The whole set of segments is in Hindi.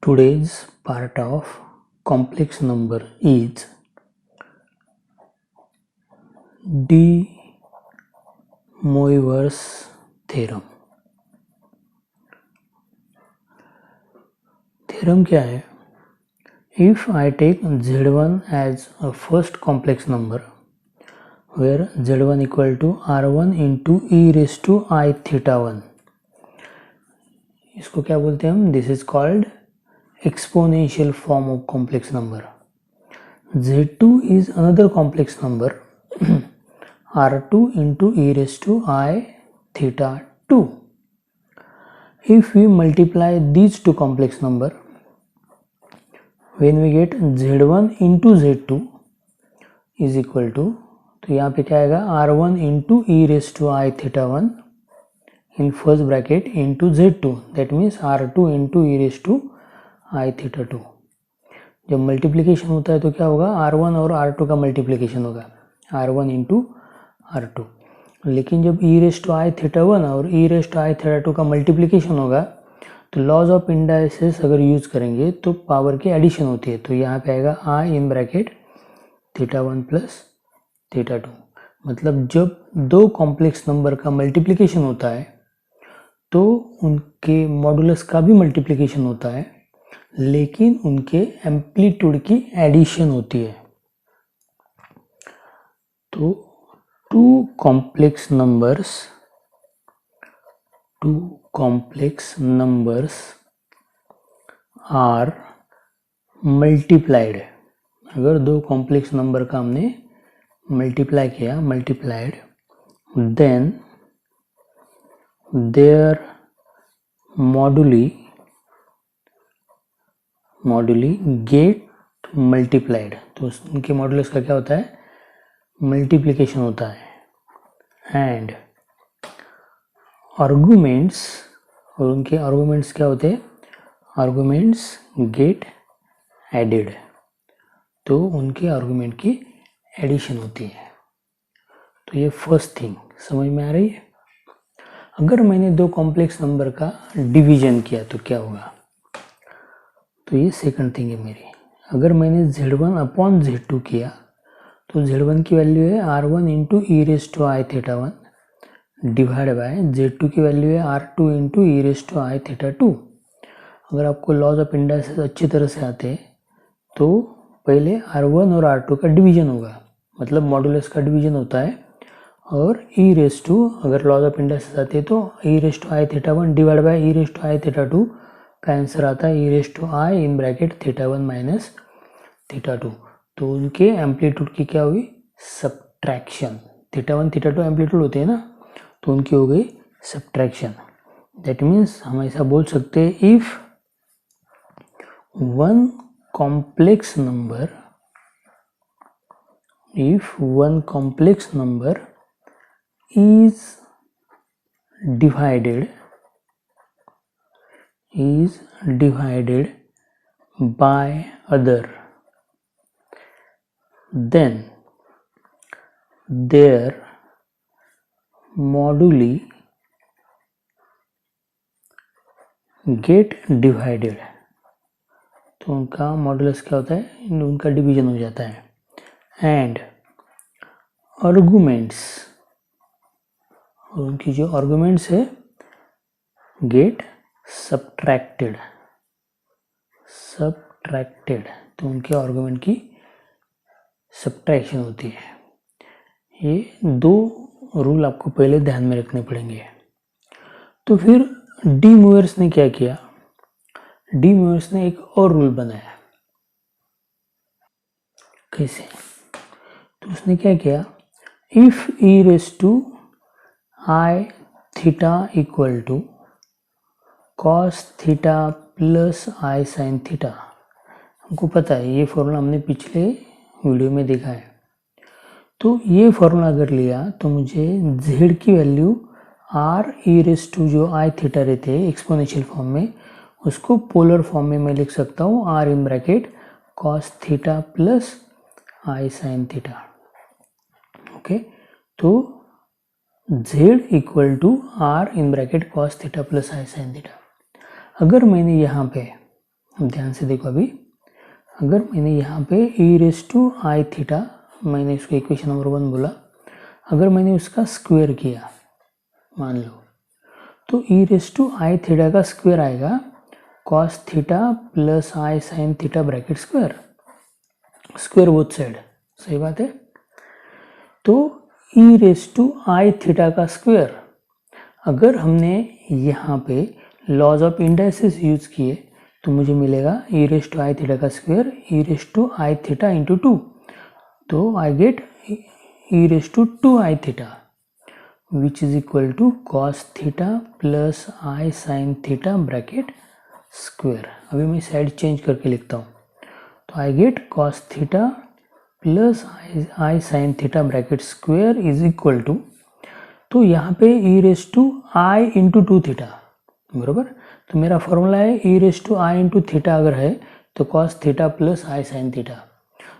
Today's part of complex number is de Moivre's theorem. Theorem क्या है? If I take z1 as a first complex number where z1 equal to r1 into e raised to I theta 1, इसको क्या बोलते हैं हम? This is called exponential form of complex number. z2 is another complex number r2 into e raised to I theta 2. If we multiply these two complex number, when we get z1 into z2 is equal to, तो यहाँ पे क्या आएगा r1 into e raised to I theta 1 in first bracket into z2, that means r2 into e raised to I theta 2. जब मल्टीप्लिकेशन होता है तो क्या होगा, r1 और r2 का मल्टीप्लिकेशन होगा, r1 इंटू r2. लेकिन जब e raise to i theta 1 और e raise to i theta 2 का मल्टीप्लिकेशन होगा तो लॉज ऑफ इंडाइसेस अगर यूज करेंगे तो पावर की एडिशन होती है. तो यहाँ पे आएगा i in bracket theta 1 plus theta 2. मतलब जब दो कॉम्प्लेक्स नंबर का मल्टीप्लिकेशन होता है तो उनके मॉडुलस का भी मल्टीप्लिकेशन होता है, लेकिन उनके एम्पलीट्यूड की एडिशन होती है. तो two complex numbers are multiplied. अगर दो कॉम्प्लेक्स नंबर का हमने मल्टीप्लाई किया, multiplied, then their moduli get multiplied. तो उनके मॉडुलस का क्या होता है, मल्टीप्लिकेशन होता है. एंड आर्गुमेंट्स, और उनके आर्गुमेंट्स क्या होते हैं, आर्गुमेंट्स गेट एडेड. तो उनके आर्गुमेंट की एडिशन होती है. तो ये फर्स्ट थिंग समझ में आ रही है. अगर मैंने दो कॉम्प्लेक्स नंबर का डिवीजन किया तो क्या होगा, तो ये सेकंड थिंग है मेरी. अगर मैंने z1 अपॉन z2 किया तो z1 की वैल्यू है r1 into e raise to i theta 1 divide by z2 की वैल्यू है r2 into e raise to i theta 2. अगर आपको लॉज ऑफ इंडाइसेस अच्छी तरह से आते हैं तो पहले r1 और r2 का डिवीजन होगा, मतलब मॉडुलस का डिवीजन होता है, और ई रेस टू, अगर लॉज ऑफ इंडाइसेस आते हैं तो e raise to i theta 1 divide by e raise to i theta 2 का आंसर आता है e raise to i in bracket theta 1 minus theta 2. तो उनके एम्पलीट्यूड की क्या हुई, सब्ट्रैक्शन. थीटा 1 थीटा 2 एम्पलीट्यूड होते हैं ना, तो उनकी हो गई सब्ट्रैक्शन. दैट मीन्स हम ऐसा बोल सकते हैं, if one complex number is divided by other, then their moduli get divided. तो उनका मॉडुलस क्या होता है, उनका डिवीजन हो जाता है. एंड आर्गुमेंट्स, और उनकी जो आर्गुमेंट्स है गेट सब्ट्रैक्टेड. तो उनके आर्गुमेंट की सब्ट्रैक्शन होती है. ये दो रूल आपको पहले ध्यान में रखने पड़ेंगे. तो फिर डी मूवर्स ने क्या किया, डी मूवर्स ने एक और रूल बनाया. कैसे, तो उसने क्या किया, if e raise to i theta equal to cos theta plus i sine theta. हमको पता है ये फॉर्मूला हमने पिछले वीडियो में देखा है. तो ये फॉर्मूला अगर लिया तो मुझे z की value r e raise to जो आई थीटा रहते हैं एक्सपोनेंशियल फॉर्म में, उसको पोलर फॉर्म में मैं लिख सकता हूँ r in bracket cos theta plus i sine theta. Okay, तो z equal to r in bracket cos theta plus i sine theta. अगर मैंने यहाँ पे ध्यान से देखो अभी, अगर मैंने यहाँ पे e raise to i theta, मैंने इसको इक्वेशन नंबर 1 बोला, अगर मैंने उसका स्क्वायर किया मान लो, तो e raise to i theta का स्क्वायर आएगा cos theta plus i sine theta bracket square, square both side, सही बात है। तो e raise to i theta का स्क्वायर, अगर हमने यहाँ पे लॉज ऑफ इंडाइसिस यूज किए तो मुझे मिलेगा e raise to i theta का square e raise to i theta into 2, तो I get e raise to 2 i theta which is equal to cos theta plus i sine theta bracket square. अभी मैं साइड चेंज करके लिखता हूँ, तो I get cos theta plus i sine theta bracket square is equal to, तो यहाँ पे e raise to i into 2 theta, बराबर। तो मेरा फॉर्मूला है e raise to i into theta अगर है तो cos theta plus i sine theta,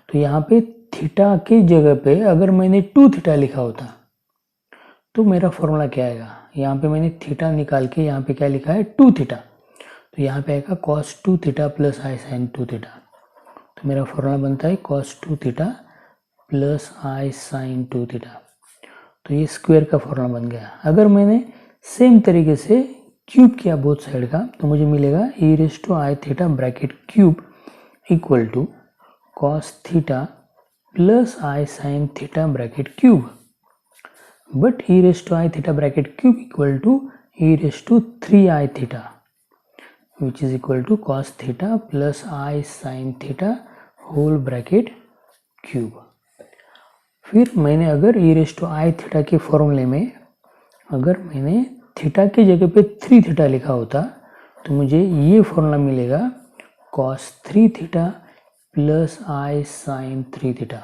तो यहाँ पे थीटा के जगह पे अगर मैंने 2 थीटा लिखा होता तो मेरा फॉर्मूला क्या आएगा, यहाँ पे मैंने थीटा निकाल के यहाँ पे क्या लिखा है 2 थीटा, तो यहाँ पे आएगा cos 2 theta plus i sign 2 theta, तो मेरा फॉर्मूला बनता है cos 2 theta plus i sign 2 theta, तो ये स्क्वायर का फॉर्मूला बन गया। अगर मैंने सेम तरीके से क्यूब किया बोथ साइड का तो मुझे मिलेगा e raise to i theta bracket cube equal to cos theta plus i sine theta bracket cube, but e raise to i theta bracket cube equal to e raise to 3 i theta which is equal to cos theta plus i sine theta whole bracket cube. फिर मैंने अगर e raise to i theta के फॉर्मूले में अगर मैंने थीटा के जगह पे 3 थीटा लिखा होता तो मुझे ये फॉर्मूला मिलेगा cos 3 theta plus i sign 3 theta.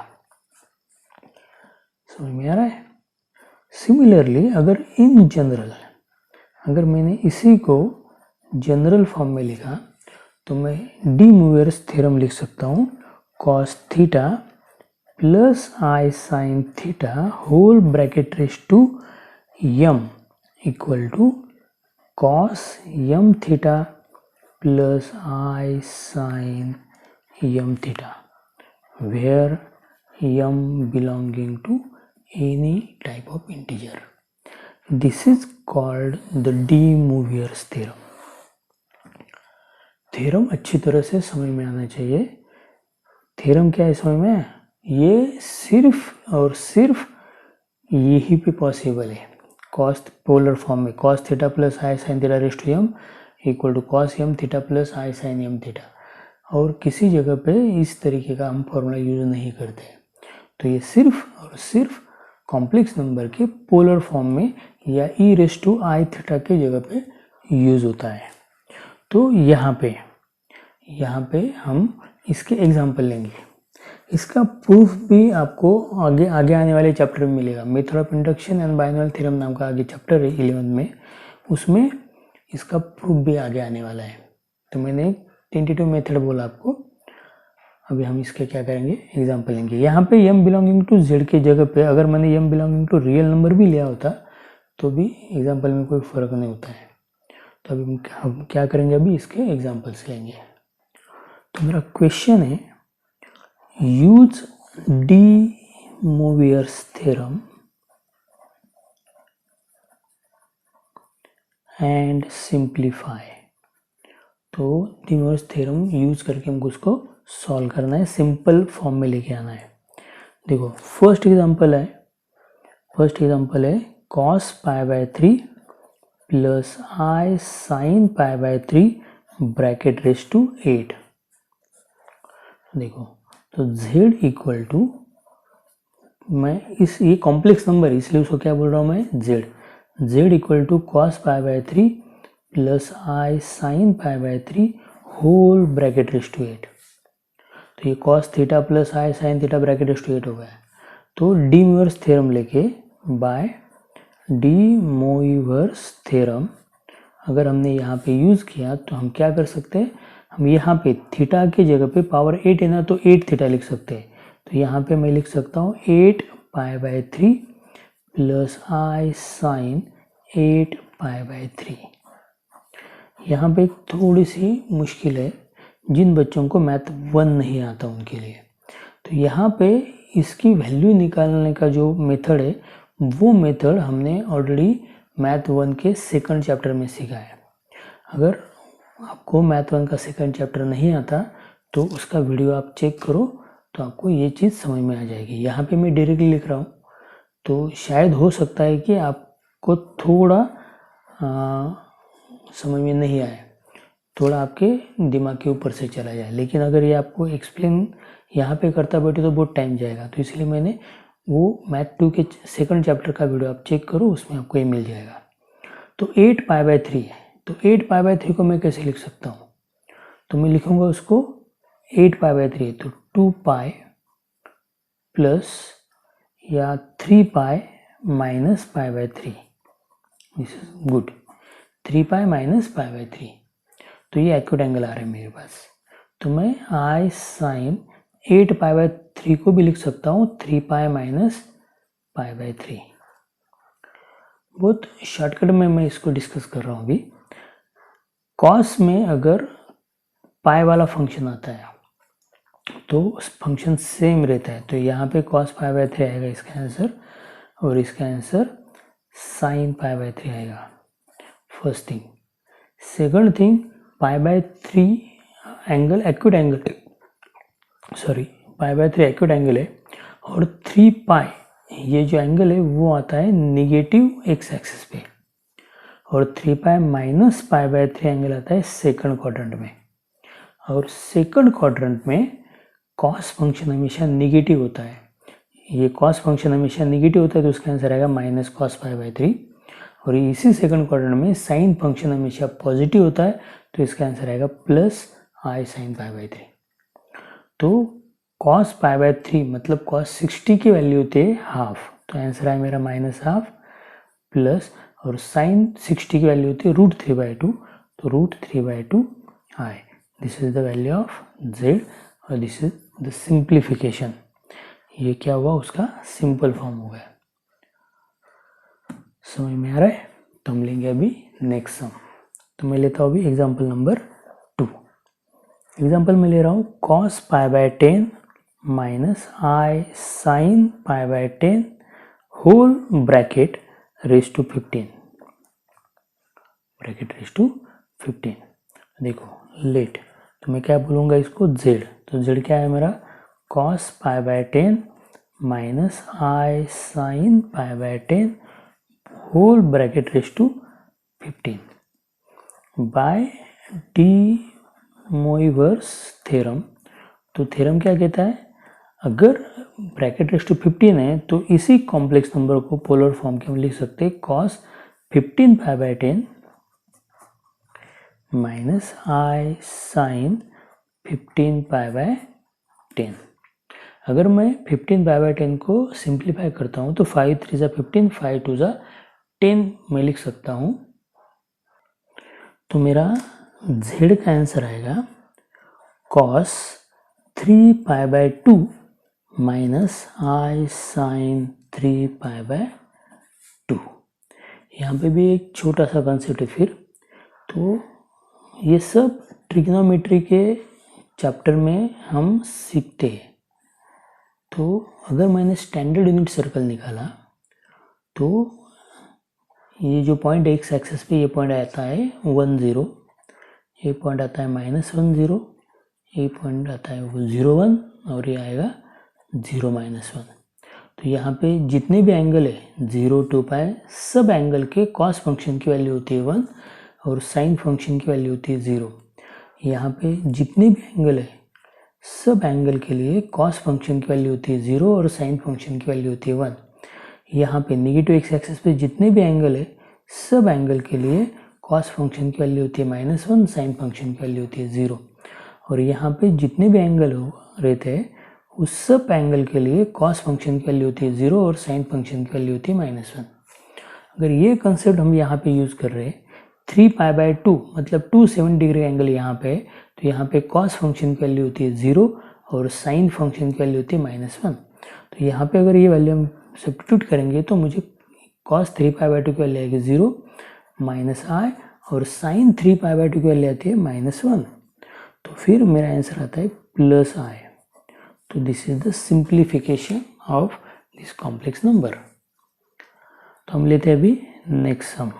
समझ में आ रहा है। सिमिलरली अगर इन जनरल अगर मैंने इसी को जनरल फॉर्म में लिखा तो मैं डी मूवियर्स थ्योरम लिख सकता हूँ cos theta plus i sine theta whole bracket raise to m equal to cos m theta plus i sine m theta, where m belonging to any type of integer. This is called the de Moivre's theorem. Theorem अच्छी तरह से समझ में आना चाहिए। थ्योरम क्या है समझ में, ये सिर्फ और सिर्फ यही पे पॉसिबल है। cos पोलर फॉर्म में cos theta plus i sine theta raise to m equal to cos m theta plus i sine m theta, और किसी जगह पे इस तरीके का हम फॉर्मूला यूज नहीं करते। तो ये सिर्फ और सिर्फ कॉम्प्लेक्स नंबर के पोलर फॉर्म में या e raise to i theta के जगह पे यूज होता है। तो यहाँ पे हम इसके एग्जाम्पल लेंगे। इसका प्रूफ भी आपको आगे आने वाले चैप्टर में मिलेगा। Method of induction and binomial theorem नाम का आगे चैप्टर है 11 में, उसमें इसका प्रूफ भी आगे आने वाला है। तो मैंने टेंटेटिव मेथड बोला आपको, अभी हम इसके क्या करेंगे एग्जाम्पल लेंगे। यहाँ पे m बिलोंगिंग टू z के जगह पे अगर मैंने m belonging to real number भी लिया होता तो भी एग्जाम्पल में कोई फर्क नहीं होता है। तो अभी हम क्या करेंगे, अभी इसके एग्जाम्पल्स लेंगे। तो मेरा क्वेश्चन है, use de Moivre's theorem and simplify. तो डी मोवियर्स थ्योरम यूज करके हमको उसको सॉल्व करना है, सिंपल फॉर्म में लेके आना है। देखो फर्स्ट एग्जांपल है cos pi by 3 plus i sine pi by 3 bracket raise to 8। देखो तो z इक्वल टू, मैं ये कॉम्प्लेक्स नंबर इसलिए उसको क्या बोल रहा हूँ मैं z equal to cos pi by 3 plus i sine pi by 3 whole bracket raise to 8। तो ये cos theta plus i sine theta bracket raise to 8 हो गया। तो डी मोइवर्स थ्योरम लेके बाय डी मोइवर्स थ्योरम अगर हमने यहाँ पे यूज़ किया तो हम क्या कर सकते हैं, हम यहाँ पे थीटा के जगह पे पावर 8 है ना, तो 8 थीटा लिख सकते हैं। तो यहाँ पे मैं लिख सकता हूँ 8 pi by 3 plus i sine 8 pi by 3। यहाँ पे थोड़ी सी मुश्किल है, जिन बच्चों को मैथ 1 नहीं आता उनके लिए। तो यहाँ पे इसकी वैल्यू निकालने का जो मेथड है वो मेथड हमने ऑलरेडी मैथ 1 के सेकंड चैप्टर में सीखा है। अगर आपको मैथ 1 का सेकंड चैप्टर नहीं आता तो उसका वीडियो आप चेक करो तो आपको ये चीज़ समझ में आ जाएगी। यहाँ पे मैं डायरेक्टली लिख रहा हूँ तो शायद हो सकता है कि आपको थोड़ा समझ में नहीं आए, थोड़ा आपके दिमाग के ऊपर से चला जाए, लेकिन अगर ये आपको एक्सप्लेन यहाँ पे करता बैठे तो बहुत टाइम जाएगा। तो इसलिए मैंने वो मैथ 2 के सेकंड चैप्टर का वीडियो आप चेक करो, उसमें आपको ये मिल जाएगा। तो 8π/3 है, तो 8π/3 को मैं कैसे लिख सकता हूँ? तो मैं लिखूँगा उसको 8π/3, तो 2π प्लस या 3π minus π/3, this is good, 3π minus π/3। तो ये एक्यूट एंगल आ रहा है मेरे पास, तो मैं I sin 8π/3 को भी लिख सकता हूँ 3π माइनस π/3। बहुत शॉर्टकट में मैं इसको डिस्कस कर रहा हूँ अभी। कॉस में अगर पाई वाला फंक्शन आता है तो फंक्शन सेम रहता है, तो यहाँ पे cos π/3 आएगा इसका आंसर, और इसका आंसर sin π/3 आएगा, first thing. Second thing, π/3 angle acute angle, sorry π/3 acute angle है, और 3π ये जो एंगल है वो आता है निगेटिव एक्स एक्सिस पे, और 3π माइनस π/3 एंगल आता है सेकंड क्वाड्रेंट में। और सेकंड क्वाड्रेंट में कॉस फंक्शन हमेशा निगेटिव होता है, ये कॉस फंक्शन हमेशा निगेटिव होता है, तो उसका आंसर आएगा माइनस cos π/3। और इसी सेकंड क्वाड्रेंट में साइन फंक्शन हमेशा पॉजिटिव होता है, तो इसका आंसर आएगा प्लस I sin π/3। तो cos π/3 मतलब cos 60 की वैल्यू थे हाफ, तो आंसर है मेरा -½ प्लस, और sin 60 की वैल्यू थी √3/2, तो √3/2 I। This is the value of z, और दिस इज द सिंप्लीफिकेशन। ये क्या हुआ, उसका सिंपल फॉर्म हो गया। समझ में आ रहा है? तो हम लेंगे अभी नेक्स्ट सम। तो मैं लेता हूँ अभी एग्जाम्पल नंबर 2। एग्जाम्पल में ले रहा हूँ cos π/10 minus I sin π/10 whole bracket raise to 15, bracket raise to 15। देखो लेट, तो मैं क्या बोलूँगा इसको z, तो z क्या है मेरा cos π/10 minus I sin π/10 whole bracket raise to 15 by D Moivre's theorem. तो थ्योरम क्या कहता है, अगर ब्रैकेट रेज टू 15 है तो इसी कॉम्प्लेक्स नंबर को पोलर फॉर्म के हम लिख सकते हैं cos 15 π/10 माइनस I sin 15 π/10। अगर मैं 15 π/10 को सिंप्लीफाई करता हूँ तो 5 3 15, 5 2 10 मैं लिख सकता हूँ। तो मेरा z का आंसर आएगा cos 3π/2 माइनस I sin 3π/2। यहाँ पे भी एक छोटा सा कंसेप्ट है फिर, तो ये सब ट्रिग्नोमेट्री के चैप्टर में हम सीखते हैं। तो अगर मैंने स्टैंडर्ड यूनिट सर्कल निकाला तो ये जो पॉइंट एक्स एक्सिस पे ये पॉइंट आता है 1 0, ये पॉइंट आता है -1 0, ये पॉइंट आता है 0 1, और ये आएगा 0 -1। तो यहाँ पे जितने भी एंगल है 0 2 π, सब एंगल के कॉस फंक्शन की वैल्यू होती है 1 और साइन फंक्शन की वैल्यू होती है 0। यहाँ पे जितने भी एंगल है सब एंगल के लिए कॉस फंक्शन की वैल्यू होती है 0 और साइन फंक्शन की वैल्यू होती है 1। यहाँ पे नेगेटिव एक्स एक्सिस पे जितने भी एंगल है सब एंगल के लिए कॉस फंक्शन की वैल्यू होती है -1, साइन फंक्शन की वैल्यू होती है 0। और यहाँ पे जितने भी एंगल रहते हैं उस सब एंगल के लिए कॉस फंक्शन की वैल्यू होती है 0 और साइन फंक्शन की वैल्यू होती है -1। अगर ये कंसेप्ट हम यहाँ पे यूज़ कर रहे हैं 3π/2 मतलब 270 डिग्री एंगल यहाँ पे, तो यहाँ पे कॉस फंक्शन की वैल्यू होती है 0 और साइन फंक्शन की वैल्यू होती है -1। तो यहाँ पे अगर ये वैल्यू हम सब्स्टिट्यूट करेंगे तो मुझे cos 3π/2 की वैल्यू आएगी 0 -I, और साइन 3π/2 की वैल्यू आती है -1। तो फिर मेरा आंसर आता है प्लस आई। तो this is the simplification of this complex number. तो हम लेते हैं अभी नेक्स्ट सम।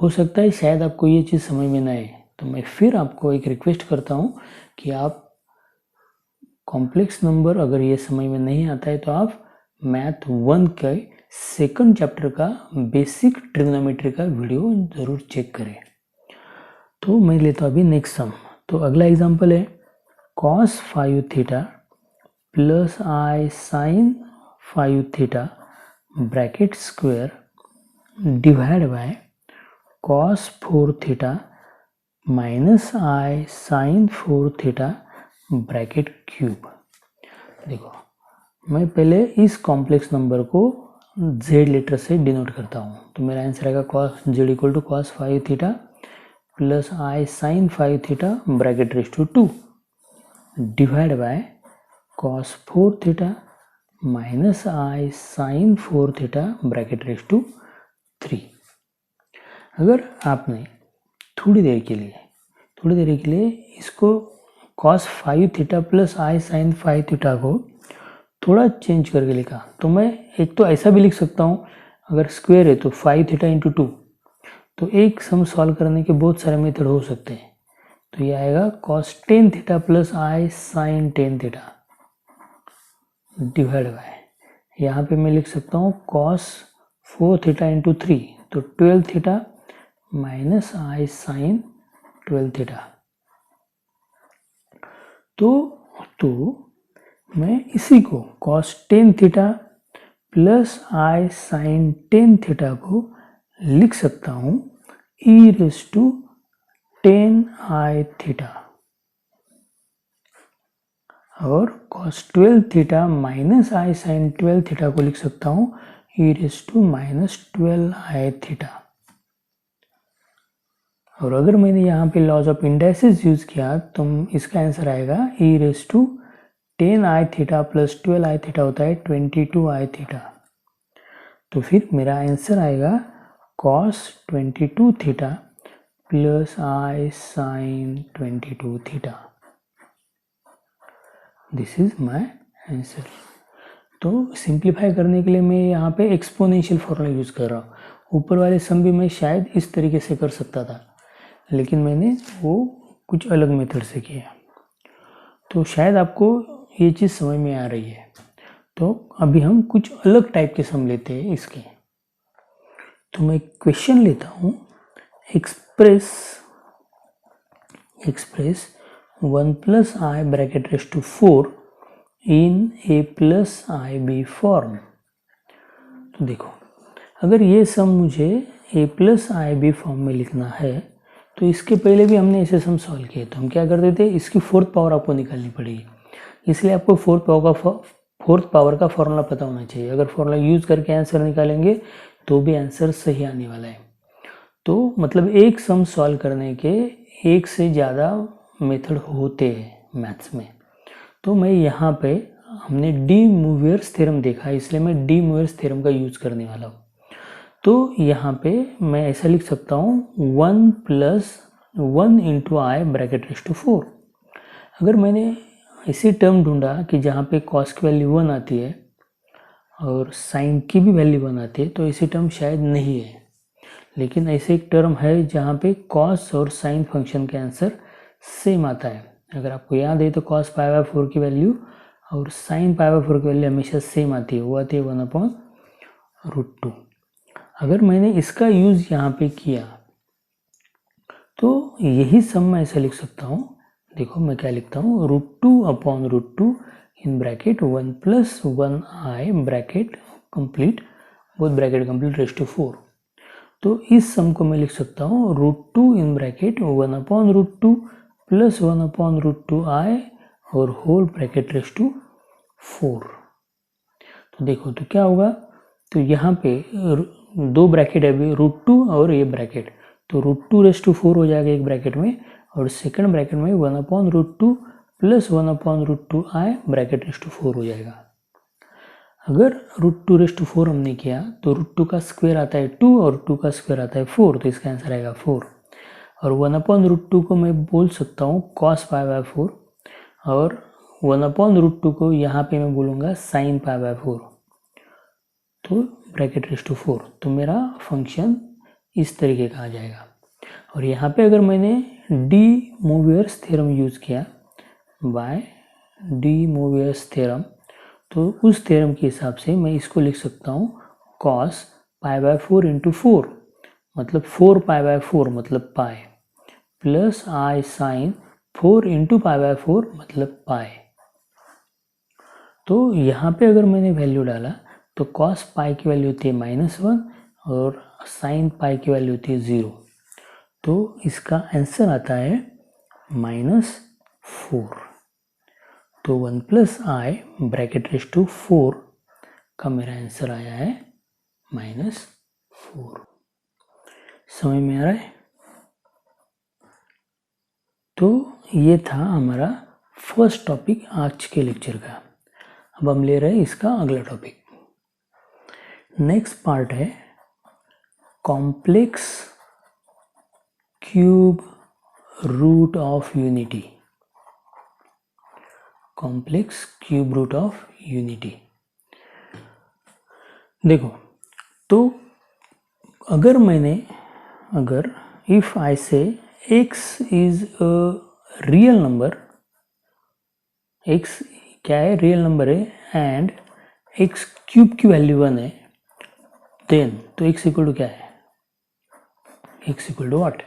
हो सकता है शायद आपको ये चीज़ समझ में ना आए, तो मैं फिर आपको एक रिक्वेस्ट करता हूँ कि आप कॉम्प्लेक्स नंबर अगर ये समझ में नहीं आता है तो आप मैथ 1 के सेकंड चैप्टर का बेसिक ट्रिग्नोमेट्री का वीडियो ज़रूर चेक करें। तो मैं लेता हूँ अभी नेक्स्ट सम। तो अगला एग्जांपल है cos 5 theta plus i sine 5 theta bracket square divide by cos 4 theta minus i sine 4 theta bracket cube. देखो मैं पहले इस कॉम्प्लेक्स नंबर को z लेटर से डिनोट करता हूँ। तो मेरा आंसर आएगा cos z equal to cos 5 theta plus i sine 5 theta bracket raise to 2 divide by cos 4 theta minus i sine 4 theta bracket raise to 3। अगर आपने थोड़ी देर के लिए इसको cos 5 theta plus i sine 5 theta को थोड़ा चेंज करके लिखा तो मैं एक तो ऐसा भी लिख सकता हूँ, अगर स्क्वायर है तो 5 थीटा इंटू 2, तो एक सम सॉल्व करने के बहुत सारे मेथड हो सकते हैं। तो ये आएगा cos 10 theta plus i sine 10 theta divide by, यहाँ पे मैं लिख सकता हूँ cos 4 थीटा इंटू 3, तो 12 theta minus i sine 12 theta. तो मैं इसी को cos 10 theta plus i sine 10 theta को लिख सकता हूँ e raise to 10 i theta, और cos 12 theta minus i sine 12 theta को लिख सकता हूँ e raise to minus 12 i theta. और अगर मैंने यहाँ पे लॉज ऑफ इंडाइसिस यूज किया तो इसका आंसर आएगा e raise to 10 i theta plus 12 i theta होता है 22 आई थीटा। तो फिर मेरा आंसर आएगा cos 22 theta plus i sine 22 theta. This is my answer. तो सिंप्लीफाई करने के लिए मैं यहाँ पे एक्सपोनेंशियल फॉर्मूला यूज कर रहा हूँ। ऊपर वाले सम भी मैं शायद इस तरीके से कर सकता था, लेकिन मैंने वो कुछ अलग मेथड से किया। तो शायद आपको ये चीज़ समझ में आ रही है। तो अभी हम कुछ अलग टाइप के सम लेते हैं इसके। तो मैं क्वेश्चन लेता हूँ express 1 plus i bracket raise to 4 in a plus i b form. तो देखो अगर ये सम मुझे a plus i b form में लिखना है तो इसके पहले भी हमने ऐसे सम सॉल्व किए। तो हम क्या करते थे, इसकी फोर्थ पावर आपको निकालनी पड़ेगी, इसलिए आपको फोर्थ पावर का फॉर्मूला पता होना चाहिए। अगर फॉर्मूला यूज करके आंसर निकालेंगे तो भी आंसर सही आने वाला है। तो मतलब एक सम सॉल्व करने के एक से ज़्यादा मेथड होते हैं मैथ्स में। तो मैं यहाँ पे हमने डी मूवियर्स थ्योरम देखा, इसलिए मैं डी मूवियर्स थ्योरम का यूज करने वाला हूँ। तो यहाँ पे मैं ऐसा लिख सकता हूँ 1 plus 1 into i bracket raise to 4। अगर मैंने ऐसी टर्म ढूंढा कि जहाँ पे कॉस की वैल्यू 1 आती है और साइन की भी वैल्यू 1 आती है, तो ऐसी टर्म शायद नहीं है। लेकिन ऐसे एक टर्म है जहाँ पे कॉस और साइन फंक्शन के आंसर सेम आता है। अगर आपको याद है तो कॉस पाई बाय 4 की वैल्यू और साइन पाई बाय 4 की वैल्यू हमेशा सेम आती है, वो आती है 1/√2। अगर मैंने इसका यूज यहाँ पे किया तो यही सम मैं ऐसा लिख सकता हूँ। देखो मैं क्या लिखता हूँ, √2/√2 in bracket 1 plus 1 i bracket complete, both bracket complete raise to 4। तो इस सम को मैं लिख सकता हूँ √2 इन ब्रैकेट 1/√2 प्लस 1/√2 आई और होल ब्रैकेट रेस टू 4। तो देखो तो क्या होगा, तो यहाँ पे दो ब्रैकेट है अभी √2 और ये ब्रैकेट, तो √2 रेस टू 4 हो जाएगा एक ब्रैकेट में, और सेकंड ब्रैकेट में 1/√2 plus 1/√2 i bracket raise to 4 हो जाएगा। अगर √2 रेस टू 4 हमने किया तो √2 का स्क्वायर आता है 2 और 2 का स्क्वायर आता है 4, तो इसका आंसर आएगा 4। और 1/√2 को मैं बोल सकता हूँ cos π/4 और 1/√2 को यहाँ पे मैं बोलूँगा sin π/4, तो ब्रैकेट रेज़ टू 4। तो मेरा फंक्शन इस तरीके का आ जाएगा। और यहाँ पे अगर मैंने डी मोवियर्स थ्योरम यूज़ किया बाय डी मोवियर्स थ्योरम, तो उस थ्योरम के हिसाब से मैं इसको लिख सकता हूँ cos π/4 इंटू 4 मतलब 4 π/4 मतलब पाई, प्लस आई साइन 4 इंटू π/4 मतलब पाई। तो यहाँ पे अगर मैंने वैल्यू डाला तो cos पाई की वैल्यू होती है -1 और sin पाई की वैल्यू होती है 0। तो इसका आंसर आता है -4। तो 1 plus i bracket raise to 4 का मेरा आंसर आया है -4। समझ में आ रहा है? तो ये था हमारा फर्स्ट टॉपिक आज के लेक्चर का। अब हम ले रहे हैं इसका अगला टॉपिक। नेक्स्ट पार्ट है complex cube root of unity. Complex cube root of unity. देखो, तो अगर if I say x is a real number, x क्या है? रियल नंबर है एंड x क्यूब की वैल्यू 1 है, देन तो x इक्वल टू क्या है? x equal to what?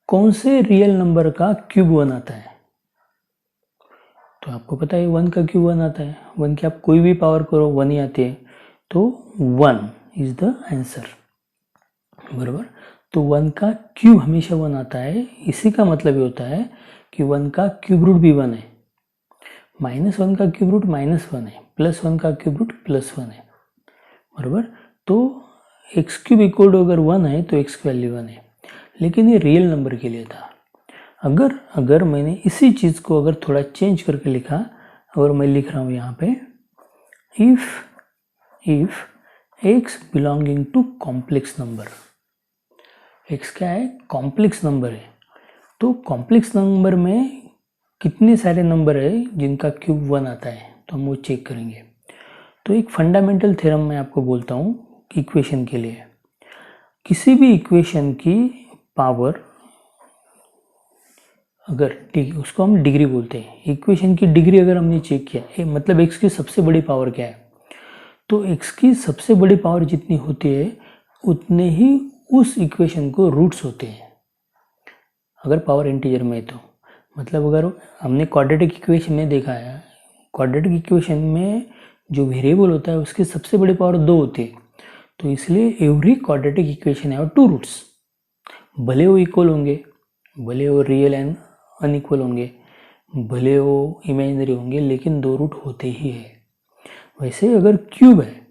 कौन से रियल नंबर का क्यूब 1 आता है? तो आपको पता है 1 का क्यूब 1 आता है। 1 की आप कोई भी पावर करो 1 ही आती है, तो 1 इज द आंसर, बराबर। तो 1 का क्यूब हमेशा 1 आता है। इसी का मतलब ये होता है कि 1 का क्यूब रूट भी 1 है, -1 का क्यूब रूट -1 है, +1 का क्यूब रूट +1 है, बराबर। तो x क्यूब इक्वल टू अगर 1 है तो x की वैल्यू 1 है, लेकिन ये रियल नंबर के लिए था। अगर मैंने इसी चीज़ को अगर थोड़ा चेंज करके लिखा, और मैं लिख रहा हूँ यहाँ पे if x belonging to complex number, x क्या है? कॉम्प्लेक्स नंबर है। तो कॉम्प्लेक्स नंबर में कितने सारे नंबर है जिनका क्यूब 1 आता है, तो हम वो चेक करेंगे। तो एक फंडामेंटल थ्योरम मैं आपको बोलता हूँ इक्वेशन के लिए। किसी भी इक्वेशन की पावर, अगर उसको हम डिग्री बोलते हैं, इक्वेशन की डिग्री अगर हमने चेक किया, मतलब x की सबसे बड़ी पावर क्या है, तो x की सबसे बड़ी पावर जितनी होती है उतने ही उस इक्वेशन को रूट्स होते हैं, अगर पावर इंटीजर में है तो। मतलब अगर हमने क्वाड्रेटिक इक्वेशन में देखा है, क्वाड्रेटिक इक्वेशन में जो वेरिएबल होता है उसकी सबसे बड़ी पावर 2 होती है, तो इसलिए every quadratic equation have 2 roots. भले वो इक्वल होंगे, भले वो रियल एंड अनइक्वल होंगे, भले वो इमेजिनरी होंगे, लेकिन 2 रूट होते ही है। वैसे अगर क्यूब है,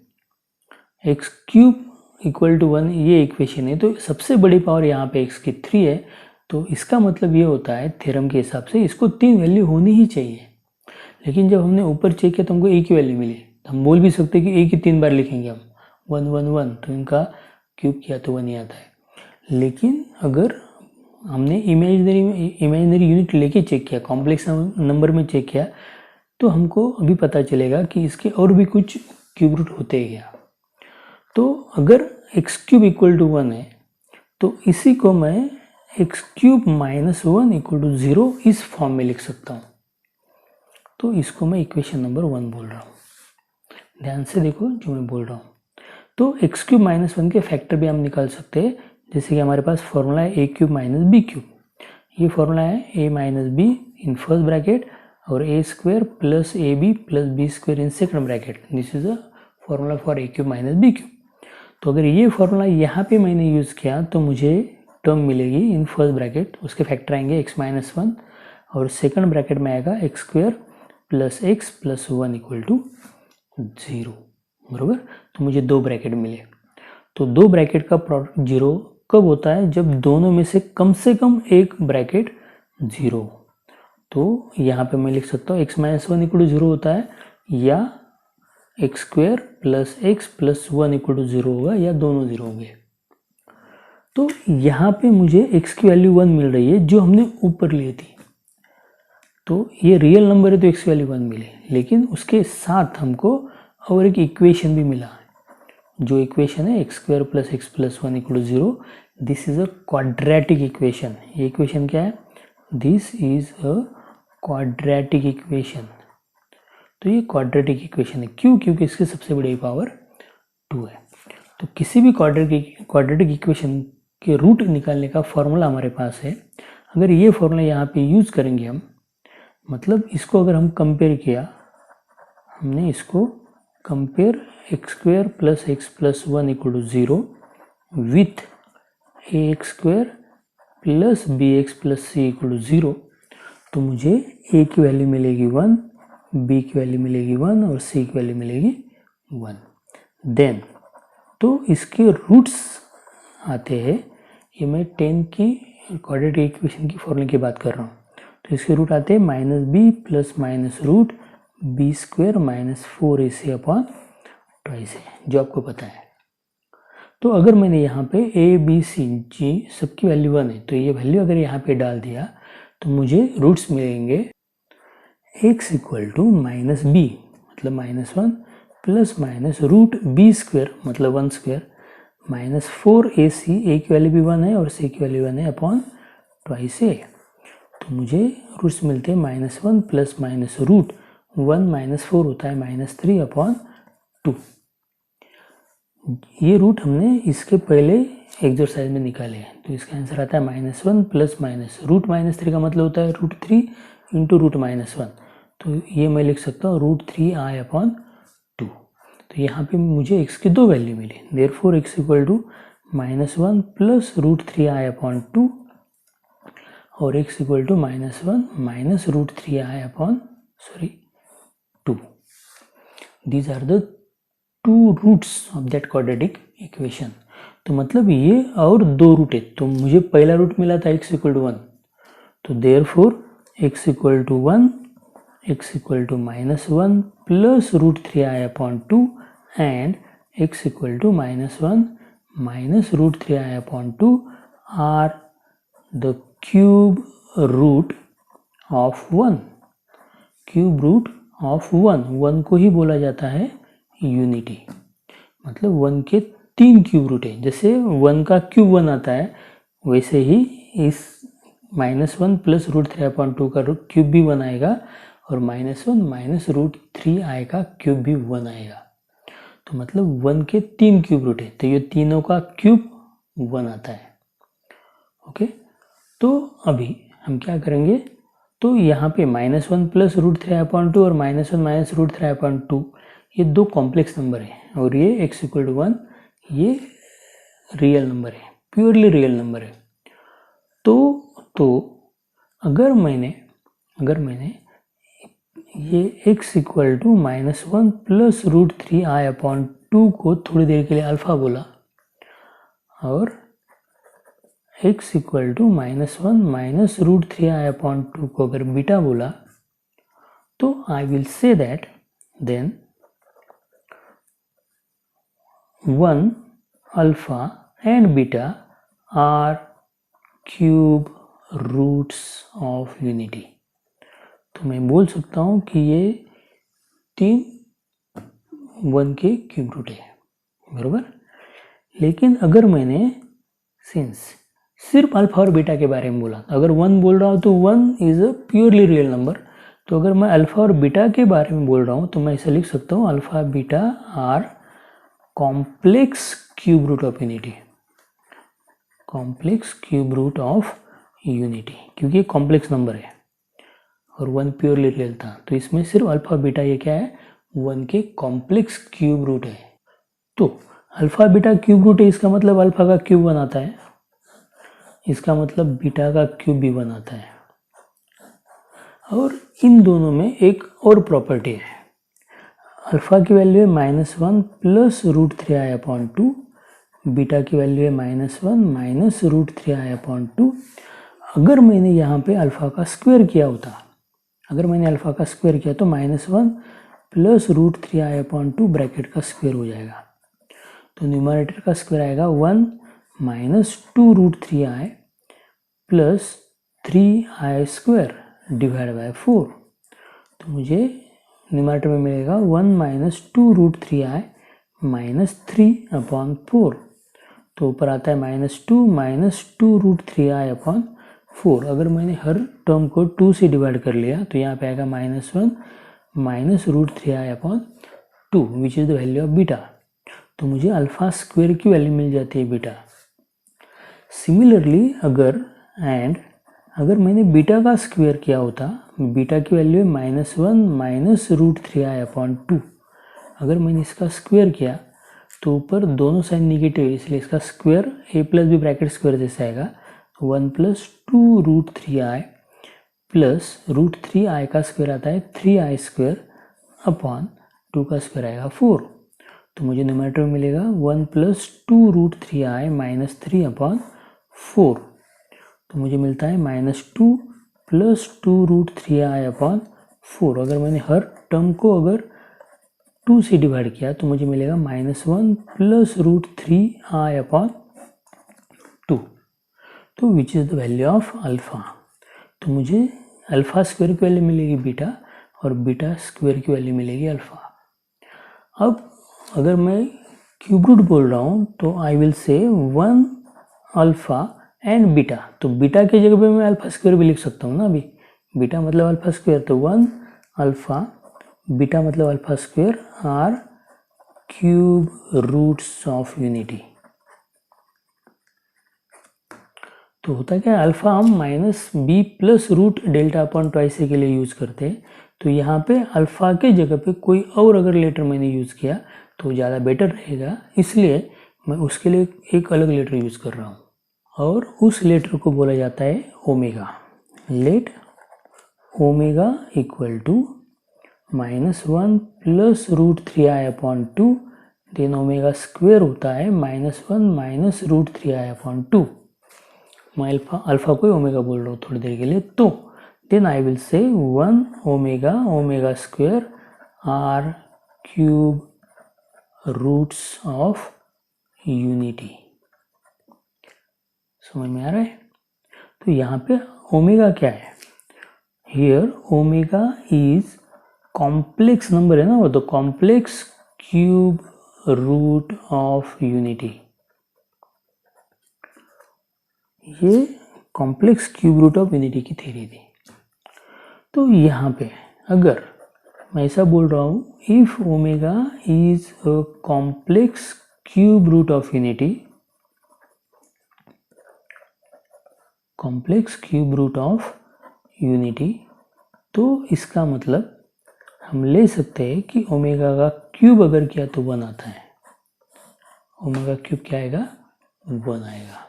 एक्स क्यूब इक्वल टू 1 ये इक्वेशन है, तो सबसे बड़ी पावर यहाँ पे x की 3 है, तो इसका मतलब ये होता है थ्योरम के हिसाब से इसको 3 वैल्यू होनी ही चाहिए। लेकिन जब हमने ऊपर चेक किया तो हमको एक ही वैल्यू मिली, तो हम बोल भी सकते कि एक ही 3 बार लिखेंगे हम 1 1 1, तो इनका क्यूब किया तो 1 ही आता है। लेकिन अगर हमने इमेजिनरी यूनिट लेके चेक किया, कॉम्प्लेक्स नंबर में चेक किया, तो हमको अभी पता चलेगा कि इसके और भी कुछ क्यूब रूट होते हैं क्या। तो अगर एक्स क्यूब इक्वल टू 1 है तो इसी को मैं एक्स क्यूब -1 इक्वल टू 0 इस फॉर्म में लिख सकता हूँ। तो इसको मैं इक्वेशन नंबर 1 बोल रहा हूँ। ध्यान से देखो जो मैं बोल रहा हूँ। तो एक्स क्यूब -1 के फैक्टर भी हम निकाल सकते हैं, जैसे कि हमारे पास फॉर्मूला है a क्यूब -b क्यूब। ये फॉर्मूला है a minus be in first bracket और a square plus ab plus b square in second bracket. This is a formula for a cube -b cube. तो अगर ये फॉर्मूला यहाँ पे मैंने यूज़ किया तो मुझे टर्म मिलेगी इन फर्स्ट ब्रैकेट, उसके फैक्टर आएंगे x-1 और सेकंड ब्रैकेट में आएगा x square plus x plus 1 equal to 0, बराबर। तो मुझे 2 ब्रैकेट मिले। तो 2 ब्रैकेट का प्रोडक्ट 0 कब होता है? जब दोनों में से कम एक ब्रैकेट 0। तो यहाँ पे मैं लिख सकता हूँ x-1 इक्वल टू 0 होता है, या x square plus x plus 1 equal to 0 होगा, या दोनों 0 होंगे। तो यहाँ पे मुझे x की वैल्यू 1 मिल रही है जो हमने ऊपर ली थी। तो ये रियल नंबर है तो x की वैल्यू 1 मिली, लेकिन उसके साथ हमको और एक इक्वेशन भी मिला, जो इक्वेशन है x² + x + 1 = 0। This is a quadratic equation. ये इक्वेशन क्या है? This is a quadratic equation. तो ये क्वाड्रेटिक इक्वेशन है। क्यों? क्योंकि इसकी सबसे बड़ी पावर 2 है। तो किसी भी क्वाड्रेटिक इक्वेशन के रूट निकालने का फॉर्मूला हमारे पास है। अगर ये फॉर्मूला यहाँ पे यूज करेंगे हम, मतलब इसको अगर हम कंपेयर किया, हमने इसको compare x² + x + 1 = 0 with ax² + bx + c = 0, तो मुझे a की वैल्यू मिलेगी 1, b की वैल्यू मिलेगी 1 और c की वैल्यू मिलेगी 1। देन तो इसके रूट्स आते हैं, ये मैं 10 की क्वाड्रेटिक इक्वेशन की फॉर्मूले की बात कर रहा हूँ। तो इसके रूट आते हैं -b + -√b² - 4ac/2a, जो आपको पता है। तो अगर मैंने यहाँ पे a, b, c, g सबकी वैल्यू 1 है, तो ये वैल्यू अगर यहाँ पे डाल दिया तो मुझे रूट्स मिलेंगे x = -b मतलब -1 + -√b² मतलब 1² -4ac, a की वैल्यू भी 1 है और c की वैल्यू 1 है /2a। तो मुझे रूट्स मिलते हैं -1 + -√1 - 4 होता है -3/2। ये रूट हमने इसके पहले एक्सरसाइज में निकाले हैं। तो इसका आंसर आता है -1 + √-3 का मतलब होता है √3 × √-1। तो ये मैं लिख सकता हूँ √3i/2। तो यहाँ पे मुझे x की 2 वैल्यू मिली, देयरफॉर x = -1 + √3i/2 और x = -1 - √3i/2। These are the two roots of that quadratic equation। तो मतलब ये और 2 रूट है। तो मुझे पहला रूट मिला था x = 1, तो therefore x = 1, x = -1 + √3i/2 and x = -1 - √3i/2 are the cube root of 1। Cube root of 1 को ही बोला जाता है यूनिटी। मतलब 1 के 3 क्यूब रूट है। जैसे 1 का क्यूब 1 आता है, वैसे ही इस -1 + √3i/2 का क्यूब भी 1 आएगा और -1 - √3i का क्यूब भी 1 आएगा। तो मतलब 1 के 3 क्यूब रूट है, तो ये तीनों का क्यूब 1 आता है। ओके, तो अभी हम क्या करेंगे, तो यहाँ पे -1 + √3i/2 और -1 - √3i/2 ये 2 कॉम्प्लेक्स नंबर है और ये x = 1 ये रियल नंबर है, प्योरली रियल नंबर है। तो अगर मैंने ये x = -1 + √3i/2 को थोड़ी देर के लिए अल्फा बोला और x = -1 - √3i/2 को अगर बीटा बोला, तो I will say that then 1 alpha and beta are cube roots of unity. तो मैं बोल सकता हूँ कि ये 3 1 के क्यूब रूट है, बरोबर। लेकिन अगर मैंने सिर्फ अल्फा और बीटा के बारे में बोला, अगर 1 बोल रहा हूँ तो 1 is a purely real number. तो अगर मैं अल्फा और बीटा के बारे में बोल रहा हूँ तो मैं ऐसा लिख सकता हूँ alpha beta are complex cube root of unity, complex cube root of unity, क्योंकि कॉम्प्लेक्स नंबर है और 1 प्योरली रियल था। तो इसमें सिर्फ अल्फा बीटा ये क्या है, 1 के कॉम्प्लेक्स क्यूब रूट है। तो अल्फा बीटा क्यूब रूट है, इसका मतलब अल्फा का क्यूब 1 आता है, इसका मतलब बीटा का क्यूब भी 1 आता है। और इन दोनों में एक और प्रॉपर्टी है, अल्फा की वैल्यू है -1 + √3i/2, बीटा की वैल्यू है -1 - √3i/2। अगर मैंने यहाँ पे अल्फा का स्क्वायर किया होता, अगर मैंने अल्फा का स्क्वायर किया तो -1 + √3i/2 ब्रैकेट का स्क्वायर हो जाएगा। तो न्यूमरेटर का स्क्वायर आएगा 1 -2√3i plus 3i² divide by 4। तो मुझे न्यूमरेटर में मिलेगा 1 - 2√3i -3/4। तो ऊपर आता है -2 - 2√3i/4। अगर मैंने हर टर्म को 2 से डिवाइड कर लिया तो यहाँ पे आएगा -1 - √3i/2 which is the value of beta. तो मुझे अल्फा स्क्वायर की वैल्यू मिल जाती है बीटा। सिमिलरली अगर मैंने बीटा का स्क्वायर किया होता, बीटा की वैल्यू है -1 - √3i/2। अगर मैंने इसका स्क्वायर किया तो ऊपर दोनों साइड निगेटिव है, इसलिए इसका square a plus b bracket square जैसे आएगा। 1 + 2√3i प्लस √3i का स्क्वायर आता है 3i² अपॉन 2 का स्क्वायर आएगा 4। तो मुझे न्यूमरेटर में मिलेगा 1 + 2√3i -3/4। तो मुझे मिलता है -2 + 2√3i/4। अगर मैंने हर टर्म को अगर 2 से डिवाइड किया तो मुझे मिलेगा -1 + √3i/2। तो which is the value of alpha. तो मुझे अल्फ़ा स्क्वायर की वैल्यू मिलेगी बीटा और बीटा स्क्वायर की वैल्यू मिलेगी अल्फ़ा। अब अगर मैं क्यूब रूट बोल रहा हूँ तो I will say 1 alpha and beta. तो बीटा की जगह पे मैं अल्फ़ा स्क्वायर भी लिख सकता हूँ ना। अभी बीटा मतलब अल्फ़ा स्क्वायर, तो 1 अल्फ़ा बीटा मतलब alpha square are cube roots of unity. तो होता क्या है, अल्फ़ा हम -b + √डेल्टा/2 के लिए यूज़ करते हैं। तो यहाँ पे अल्फ़ा के जगह पे कोई और अगर लेटर मैंने यूज़ किया तो ज़्यादा बेटर रहेगा, इसलिए मैं उसके लिए एक अलग लेटर यूज़ कर रहा हूँ और उस लेटर को बोला जाता है omega. Let omega equal to -1 + √3i/2, then omega square होता है -1 - √3i/2। मैं अल्फ़ा को ओमेगा बोल रहा हूँ थोड़ी देर के लिए। तो then I will say 1 omega square are cube roots of unity. समझ में आ रहा है? तो यहाँ पे ओमेगा क्या है, here omega is complex number है ना वो, तो complex cube root of unity. ये complex cube root of unity की थ्योरी थी। तो यहाँ पे अगर मैं ऐसा बोल रहा हूँ, if omega is a complex cube root of unity, complex cube root of unity, तो इसका मतलब हम ले सकते हैं कि ओमेगा का क्यूब अगर किया तो 1 आता है। ओमेगा क्यूब क्या आएगा, 1 आएगा।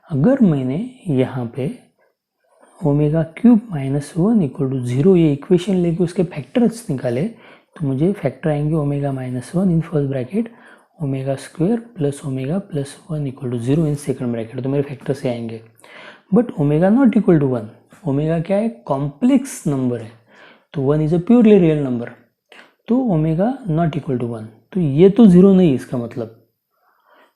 अगर मैंने यहाँ पे ओमेगा क्यूब -1 = 0 ये इक्वेशन लेके उसके फैक्टर्स निकाले तो मुझे फैक्टर आएंगे omega -1 in first bracket, omega square plus omega plus 1 = 0 in second bracket. तो मेरे फैक्टर से आएंगे। But omega not equal to 1, omega क्या है, कॉम्प्लेक्स नंबर है, तो 1 is a purely real number, तो ओमेगा नॉट इक्वल टू 1। तो ये तो 0 नहीं, इसका मतलब,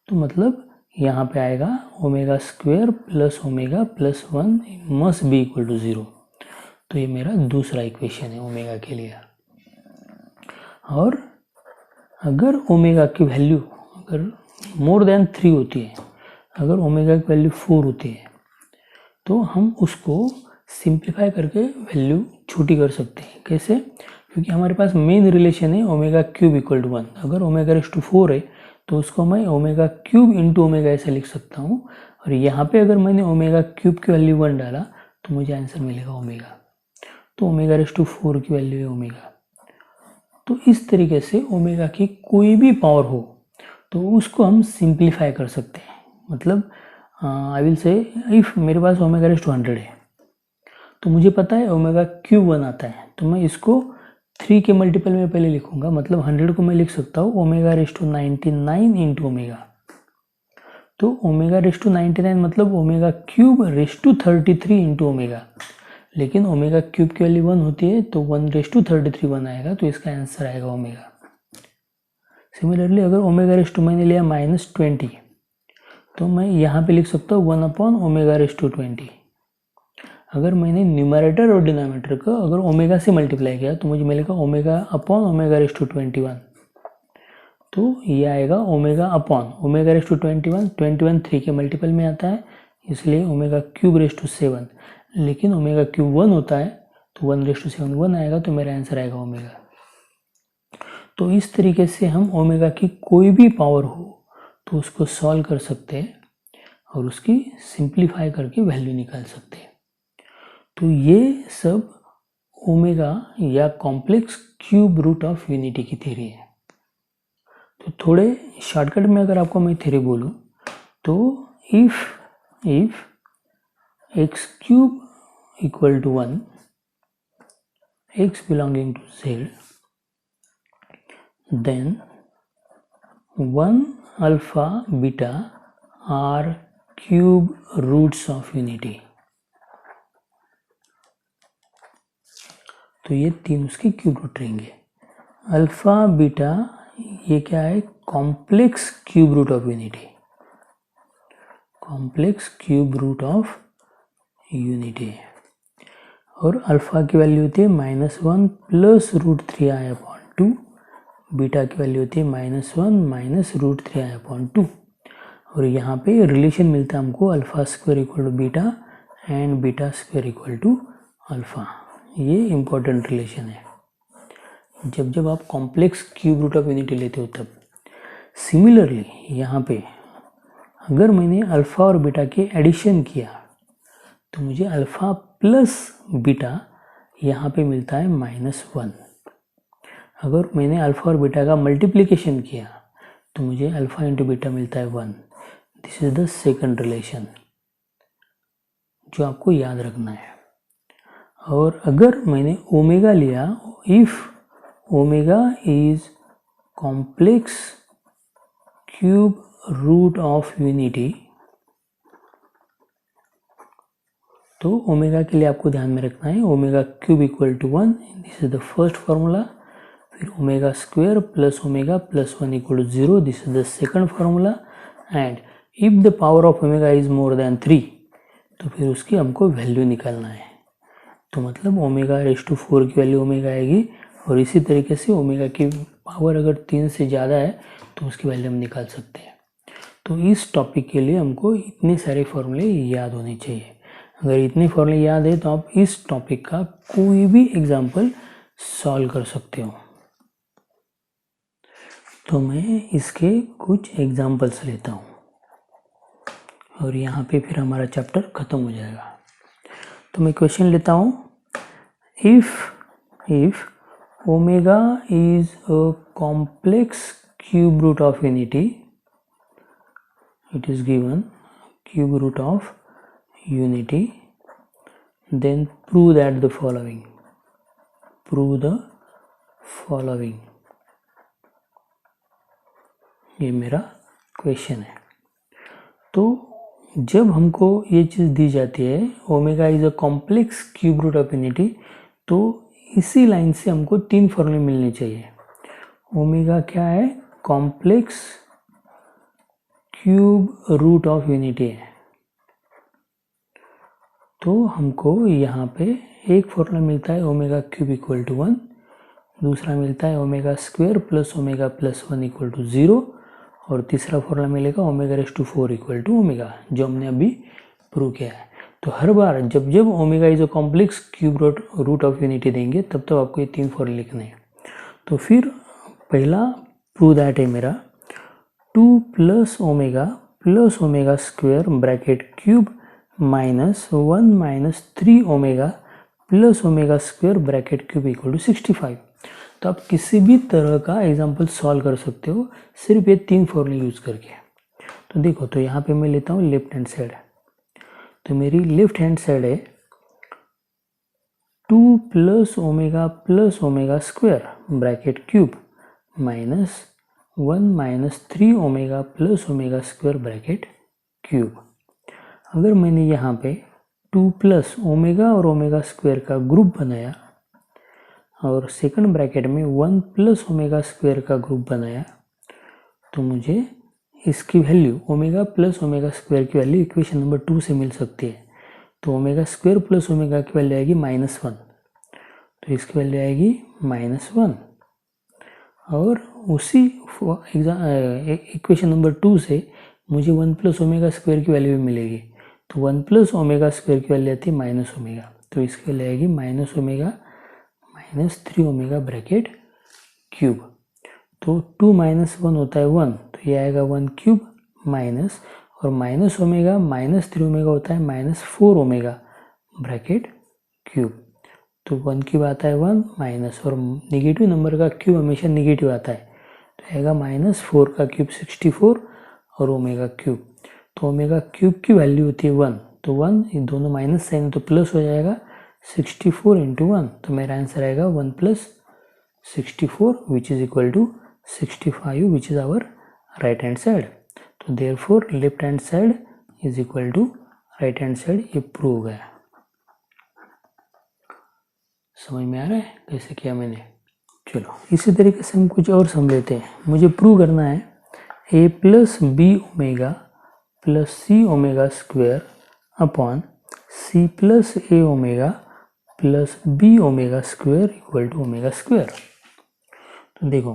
तो मतलब यहाँ पे आएगा omega square plus omega plus 1 must be equal to 0। तो ये मेरा दूसरा इक्वेशन है ओमेगा के लिए। और अगर ओमेगा की वैल्यू अगर मोर देन 3 होती है, अगर ओमेगा की वैल्यू 4 होती है, तो हम उसको सिंप्लीफाई करके वैल्यू छोटी कर सकते हैं। कैसे? क्योंकि हमारे पास मेन रिलेशन है ओमेगा क्यूब इक्वल टू 1। अगर ओमेगा रेज़ टू 4 है तो उसको मैं ओमेगा क्यूब इंटू ओमेगा ऐसे लिख सकता हूँ, और यहाँ पे अगर मैंने ओमेगा क्यूब की वैल्यू 1 डाला तो मुझे आंसर मिलेगा ओमेगा। तो ओमेगा रेज़ टू 4 की वैल्यू है ओमेगा। तो इस तरीके से ओमेगा की कोई भी पावर हो तो उसको हम सिंप्लीफाई कर सकते हैं। मतलब आई विल से इफ मेरे पास ओमेगा रेज़ टू 100 है तो मुझे पता है ओमेगा क्यूब 1 आता है, तो मैं इसको 3 के मल्टीपल में पहले लिखूंगा। मतलब 100 को मैं लिख सकता हूँ omega raise to 99 into omega. तो ओमेगा रेज़ टू 99 मतलब omega cube raise to 33 into omega. लेकिन ओमेगा क्यूब की वैल्यू 1 होती है तो 1 रेज़ टू 33 1 आएगा, तो इसका आंसर आएगा ओमेगा। सिमिलरली अगर ओमेगा रेज़ टू मैंने लिया -20 तो मैं यहाँ पे लिख सकता हूँ 1/ω⁻²20। अगर मैंने न्यूमरेटर और डिनोमिनेटर को अगर ओमेगा से मल्टीप्लाई किया तो मुझे मिलेगा ω/ω⁻²21। तो ये आएगा ω/ω⁻21। 21 3 के मल्टीपल में आता है, इसलिए ω³ लेकिन ω³ 1 होता है तो 1/7 1 आएगा, तो मेरा आंसर आएगा ओमेगा। तो इस तरीके से हम ओमेगा की कोई भी पावर हो तो उसको सॉल्व कर सकते हैं और उसकी सिंप्लीफाई करके वैल्यू निकाल सकते हैं। तो ये सब ओमेगा या complex cube root of unity की थ्योरी है। तो थोड़े शॉर्टकट में अगर आपको मैं थ्योरी बोलूँ तो if x³ equal to 1, x belonging to z, then 1 alpha beta are cube roots of unity। तो ये तीन उसके क्यूब रूट रहेंगे। अल्फा बीटा ये क्या है, complex cube root of unity, complex cube root of unity. और अल्फा की वैल्यू होती है -1 प्लस √3i/2, बीटा की वैल्यू होती है -1 माइनस √3i/2। और यहाँ पे रिलेशन मिलता है हमको α² equal to beta and β² equal to alpha. ये इम्पोर्टेंट रिलेशन है जब आप complex cube root of unity लेते हो तब। सिमिलरली यहाँ पे अगर मैंने अल्फा और बीटा के एडिशन किया तो मुझे अल्फा प्लस बीटा यहाँ पे मिलता है -1। अगर मैंने अल्फा और बीटा का मल्टीप्लिकेशन किया तो मुझे अल्फा इंटू बीटा मिलता है 1। This is the second relation जो आपको याद रखना है। और अगर मैंने ओमेगा लिया, if omega is complex cube root of unity, तो ओमेगा के लिए आपको ध्यान में रखना है ω³ equal to 1, this is the first formula. फिर ω² plus omega plus 1 equal to 0, this is the second formula. And if the power of omega is more than 3, तो फिर उसकी हमको वैल्यू निकालना है। तो मतलब ω⁴ की वैल्यू ओमेगा आएगी, और इसी तरीके से ओमेगा की पावर अगर 3 से ज़्यादा है तो उसकी वैल्यू हम निकाल सकते हैं। तो इस टॉपिक के लिए हमको इतने सारे फॉर्मूले याद होने चाहिए। अगर इतने फॉर्मूले याद है तो आप इस टॉपिक का कोई भी एग्जाम्पल सॉल्व कर सकते हो। तो मैं इसके कुछ एग्जाम्पल्स लेता हूँ और यहाँ पे फिर हमारा चैप्टर ख़त्म हो जाएगा। तो मैं क्वेश्चन लेता हूँ, if omega is a complex cube root of unity, it is given cube root of unity, then prove that the following, prove the following। ये मेरा क्वेश्चन है। तो जब हमको ये चीज़ दी जाती है omega is a complex cube root of unity, तो इसी लाइन से हमको 3 फॉर्मूले मिलने चाहिए। ओमेगा क्या है, complex cube root of unity है। तो हमको यहाँ पे एक फॉर्मूला मिलता है ω³ इक्वल टू 1, दूसरा मिलता है ω² plus omega plus 1 equal to 0, और तीसरा फॉर्मूला मिलेगा ω⁴ इक्वल टू ओमेगा, जो हमने अभी प्रूव किया है। तो हर बार जब omega is a complex cube root of unity देंगे तब आपको ये 3 फॉर्मूले लिखने हैं। तो फिर पहला प्रूव दैट है मेरा 2 plus omega bracket cube -1 minus 3 omega plus ω² bracket cube equal to 65। तो आप किसी भी तरह का एग्जाम्पल सॉल्व कर सकते हो सिर्फ ये 3 फॉर्मूले यूज करके। तो देखो, तो यहाँ पे मैं लेता हूँ लेफ्ट हैंड साइड। तो मेरी लेफ्ट हैंड साइड है 2 plus ω² bracket cube -1 minus 3 omega plus ω² bracket cube. अगर मैंने यहाँ पे 2 प्लस ओमेगा और ω² का ग्रुप बनाया और सेकंड ब्रैकेट में 1 प्लस ω² का ग्रुप बनाया, तो मुझे इसकी value omega plus omega square की वैल्यू इक्वेशन नंबर 2 से मिल सकती है। तो ओमेगा स्क्वायर प्लस ओमेगा की वैल्यू आएगी -1, तो इसकी वैल्यू आएगी -1। और उसी इक्वेशन नंबर 2 से मुझे 1 प्लस ओमेगा स्क्वायर की वैल्यू भी मिलेगी। तो 1 प्लस ओमेगा स्क्वायर की वैल्यू आती है माइनस ओमेगा, तो इसकी वैल्यू आएगी minus omega -3 omega bracket cube. तो 2 - 1 होता है 1, तो ये आएगा 1 क्यूब माइनस, और माइनस ओमेगा -3 ओमेगा होता है -4 ओमेगा ब्रैकेट क्यूब। तो 1 क्यूब आता है 1 माइनस, और निगेटिव नंबर का क्यूब हमेशा निगेटिव आता है, तो आएगा -4 का क्यूब 64 और ओमेगा क्यूब। तो ओमेगा क्यूब की वैल्यू होती है 1, तो 1 ये दोनों माइनस साइन तो प्लस हो जाएगा 64 × 1, तो मेरा आंसर आएगा 1 + 64 which is equal to 65 which is our right hand side. तो therefore left hand side is equal to right hand side, ये प्रूव हो गया। समझ में आ रहा है कैसे किया मैंने? चलो इसी तरीके से हम कुछ और समझ लेते हैं। मुझे प्रूव करना है a + b omega + c omega square upon c + a omega + b omega square equal to omega square. तो देखो,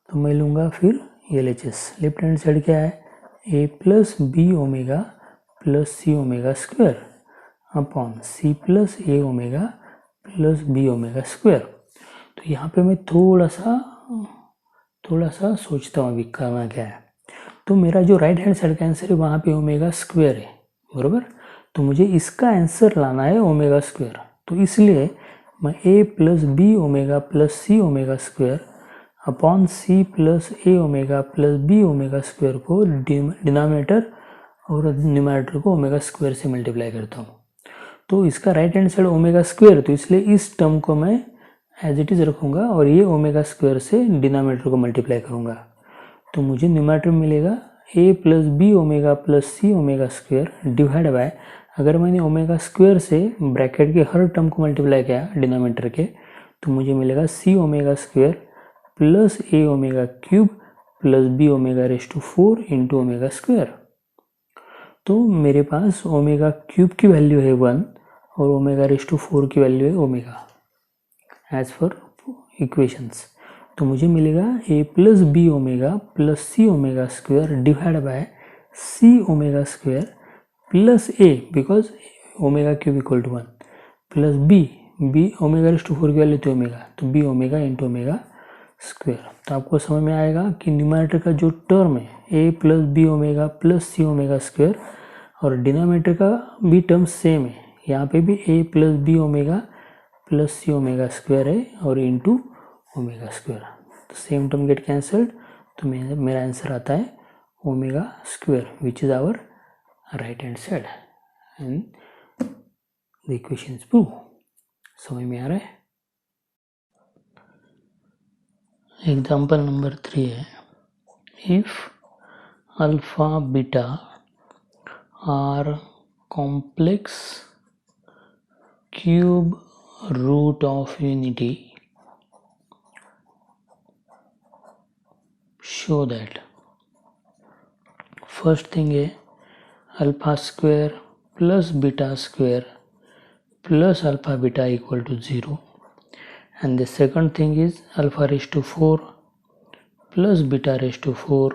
तो मैं लूँगा फिर LHS। लेफ्ट हैंड साइड क्या है? a + b omega + c omega square upon c + a omega + b omega square. तो यहाँ पे मैं थोड़ा सा सोचता हूँ अभी करना क्या है। तो मेरा जो राइट हैंड साइड का आंसर है वहाँ पे ओमेगा स्क्वायर है, बराबर। तो मुझे इसका आंसर लाना है ओमेगा स्क्वायर। तो इसलिए मैं a + b omega + c omega square upon c + a omega + b omega square को डिनोमिनेटर और न्यूमरेटर को ओमेगा स्क्वायर से मल्टीप्लाई करता हूँ। तो इसका right hand side omega square, तो इसलिए इस टर्म को मैं एज इट इज रखूँगा और ये ओमेगा स्क्वायर से डिनोमिनेटर को मल्टीप्लाई करूँगा। तो मुझे न्यूमरेटर मिलेगा a + b omega + c omega square divide by, अगर मैंने ओमेगा स्क्वायर से ब्रैकेट के हर टर्म को मल्टीप्लाई किया डिनोमिनेटर के, तो मुझे मिलेगा c omega square + a omega cube + b omega raise to 4 × omega square. तो मेरे पास ओमेगा क्यूब की वैल्यू है 1 और ओमेगा रेज़ टू 4 की वैल्यू है ओमेगा एज पर इक्वेशंस। तो मुझे मिलेगा a + b omega + c omega square divide by c omega square plus a, because omega cube equal to 1, plus b omega raise to 4 की वैल्यू तो ओमेगा, तो b ओमेगा × ओमेगा स्क्वायर। तो आपको समझ में आएगा कि न्यूमरेटर का जो टर्म है a + b omega + c omega square, और डिनोमिनेटर का भी टर्म सेम है। यहाँ पे भी a + b omega + c omega square है और इंटू ओमेगा स्क्वायर, तो सेम टर्म गेट कैंसल्ड। तो मेरा आंसर आता है omega square which is our right hand side and the equation is prove. समझ में आ रहा है? एग्जाम्पल नंबर 3 है, if alpha beta are complex cube root of unity, show that first thing है alpha square plus beta square plus alpha beta equal to 0, and the second thing is alpha raised to 4 plus beta raised to 4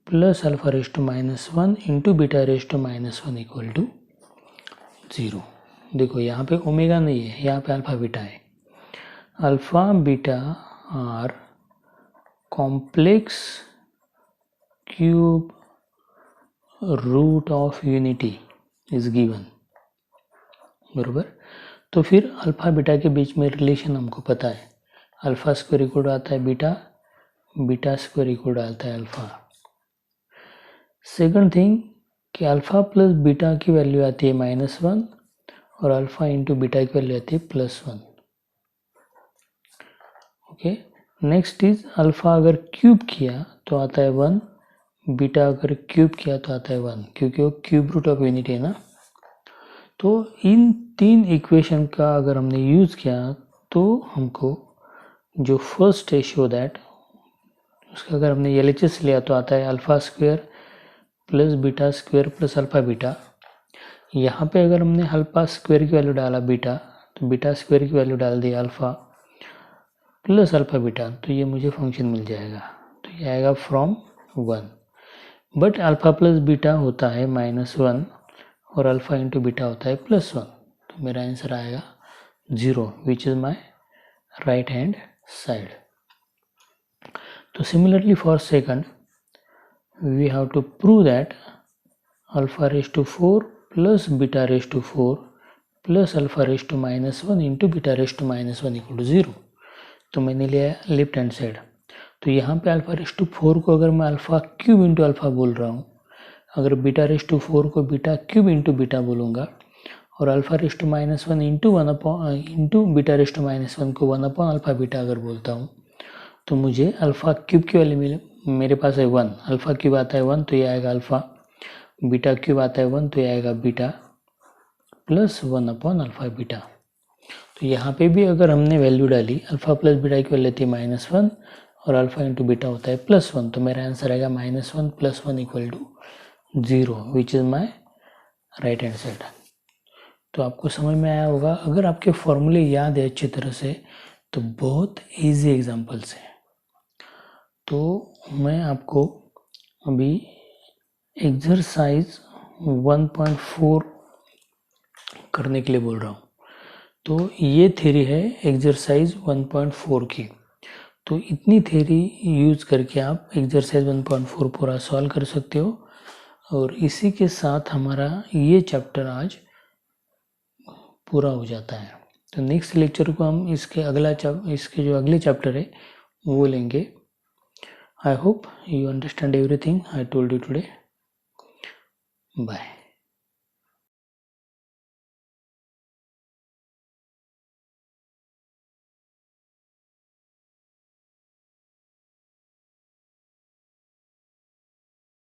plus alpha raised to -1 into beta raised to -1 equal to 0। देखो यहाँ पे ओमेगा नहीं है, यहाँ पे अल्फा बीटा है। Alpha beta are complex cube root of unity is given, बरोबर। तो फिर अल्फा बीटा के बीच में रिलेशन हमको पता है, अल्फा स्क्वायर इक्वल आता है बीटा, बीटा स्क्वायर इक्वल आता है अल्फा। सेकंड थिंग कि अल्फा प्लस बीटा की वैल्यू आती है -1 और अल्फा इंटू बीटा की वैल्यू आती है +1। ओके, नेक्स्ट इज अल्फा अगर क्यूब किया तो आता है 1, बीटा अगर क्यूब किया तो आता है 1, क्योंकि वो क्यूब रूट ऑफ यूनिटी है ना। तो इन तीन इक्वेशन का अगर हमने यूज़ किया तो हमको जो फर्स्ट है शो दैट, उसका अगर हमने LHS लिया तो आता है alpha square plus beta square plus alpha beta. यहाँ पे अगर हमने अल्फ़ा स्क्वायर की वैल्यू डाला बीटा, तो बीटा स्क्वायर की वैल्यू डाल दी अल्फ़ा प्लस अल्फ़ा बीटा, तो ये मुझे फंक्शन मिल जाएगा। तो ये आएगा from 1। But alpha plus beta होता है -1 और अल्फ़ा इंटू बीटा होता है +1, तो मेरा आंसर आएगा 0, which is my right hand side. तो similarly for second we have to prove that alpha raised to 4 plus beta raised to 4 plus alpha raised to -1 into beta raised to -1 equal to 0। तो मैंने लिया लेफ्ट हैंड साइड। तो यहाँ पे अल्फा रेस्ट टू 4 को अगर मैं अल्फा क्यूब इंटू अल्फा बोल रहा हूँ, अगर बीटा रेस्ट टू 4 को बीटा क्यूब इंटू बीटा बोलूँगा, और alpha raised to -1 into beta raised to -1 को 1 अपॉन अल्फा बीटा अगर बोलता हूँ, तो मुझे अल्फा क्यूब की वैल्यू मिले, मेरे पास है 1, अल्फा क्यूब आता है 1 तो ये आएगा अल्फा, बीटा क्यूब आता है 1 तो ये आएगा beta plus 1 upon alpha beta. तो यहाँ पे भी अगर हमने वैल्यू डाली, अल्फा प्लस बीटा की वैल्यू थी -1 और अल्फा इंटू बीटा होता है +1, तो मेरा आंसर आएगा -1 + 1 equal to 0, which is my right hand side. तो आपको समझ में आया होगा। अगर आपके फॉर्मूले याद है अच्छी तरह से तो बहुत इजी एग्जांपल्स हैं। तो मैं आपको अभी एक्सरसाइज 1.4 करने के लिए बोल रहा हूँ। तो ये थ्योरी है एक्सरसाइज 1.4 की। तो इतनी थ्योरी यूज़ करके आप एक्सरसाइज 1.4 पूरा सॉल्व कर सकते हो। और इसी के साथ हमारा ये चैप्टर आज पूरा हो जाता है। तो नेक्स्ट लेक्चर को हम इसके जो अगले चैप्टर है वो लेंगे। I hope you understand everything I told you today. Bye.